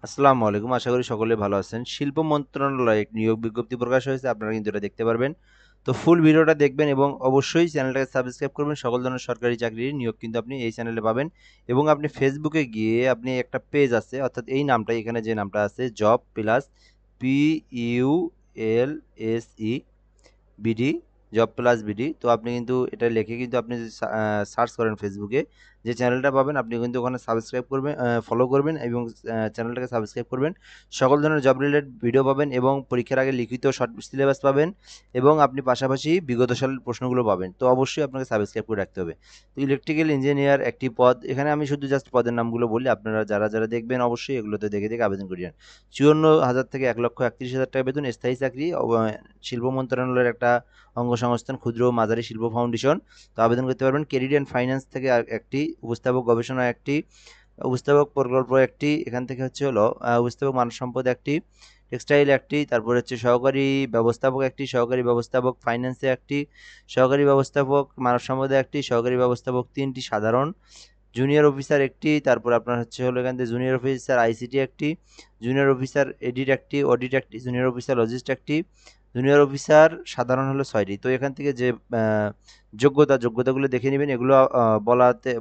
আসসালামু আলাইকুম। আশা করি সকলে ভালো আছেন। শিল্প মন্ত্রণালয়ে এক নিয়োগ বিজ্ঞপ্তি প্রকাশ হয়েছে। আপনারা কিন্তু এটা দেখতে পারবেন। তো ফুল ভিডিওটা দেখবেন এবং অবশ্যই চ্যানেলটাকে সাবস্ক্রাইব করবেন। সকল ধরনের সরকারি চাকরির নিয়োগ কিন্তু আপনি এই চ্যানেলে পাবেন। এবং আপনি ফেসবুকে গিয়ে আপনি একটা পেজ আছে, অর্থাৎ এই নামটা এখানে যে নামটা আছে job plus PULSE BD, job plus BD. তো আপনি কিন্তু এটা লিখে কিন্তু আপনি যদি সার্চ করেন ফেসবুকে, যে চ্যানেলটা পাবেন আপনি কিন্তু ওখানে সাবস্ক্রাইব করবেন, ফলো করবেন এবং চ্যানেলটাকে সাবস্ক্রাইব করবেন। সকল ধরনের জব রিলেটেড ভিডিও পাবেন এবং পরীক্ষার আগে লিখিত শর্ট সিলেবাস পাবেন এবং আপনি পাশাপাশি বিগত সালের প্রশ্নগুলো পাবেন। তো অবশ্যই আপনাকে সাবস্ক্রাইব করে রাখতে হবে। তো ইলেকট্রিক্যাল ইঞ্জিনিয়ার একটি পদ, এখানে আমি শুধু জাস্ট পদের নামগুলো বলি, আপনারা যারা যারা দেখবেন অবশ্যই এগুলোতে দেখে দেখে আবেদন করিয়েন। 54,000 থেকে 1,31,000 টাকা বেতন, স্থায়ী চাকরি, শিল্প মন্ত্রণালয়ের একটা অঙ্গসংস্থান, ক্ষুদ্র ও মাঝারি শিল্প ফাউন্ডেশন। তো আবেদন করতে পারবেন। ক্রেডিট অ্যান্ড ফাইন্যান্স থেকে একটি, উপস্থাপক গবেষণা একটি, উপস্থাপক প্রকল্প একটি, এখান থেকে হচ্ছে হলো উপস্থাপক মানব সম্পদ একটি, টেক্সটাইল একটি, তারপর হচ্ছে সহকারী ব্যবস্থাপক একটি, সহকারী ব্যবস্থাপক ফাইন্যান্সে একটি, সহকারী ব্যবস্থাপক মানব সম্পদে একটি, সহকারী ব্যবস্থাপক 3টি, সাধারণ জুনিয়র অফিসার একটি, তারপর আপনার হচ্ছে হলো এখান থেকে জুনিয়র অফিসার আইসিটি একটি, জুনিয়র অফিসার এডিট একটি, অডিট একটি, জুনিয়র অফিসার লজিস্ট একটি, জুনিয়র অফিসার সাধারণ হলো 6টি। তো এখান থেকে যে যোগ্যতাগুলো দেখে নেবেন। এগুলো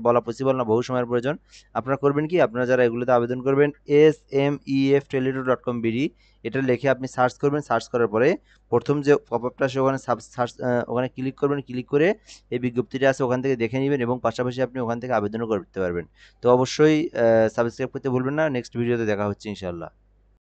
বলা পসিবল না, বহু সময়ের প্রয়োজন। আপনারা করবেন কি, আপনারা যারা এগুলোতে আবেদন করবেন, SMEF teledo.com BD এটা লিখে আপনি সার্চ করবেন। সার্চ করার পরে প্রথম যে পপআপটা আসে ওখানে ওখানে ক্লিক করবেন। ক্লিক করে এই বিজ্ঞপ্তিটা আছে ওখান থেকে দেখে নেবেন এবং পাশাপাশি আপনি ওখান থেকে আবেদনও করতে পারবেন। তো অবশ্যই সাবস্ক্রাইব করতে ভুলবেন না। নেক্সট ভিডিওতে দেখা হচ্ছে ইনশাল্লাহ।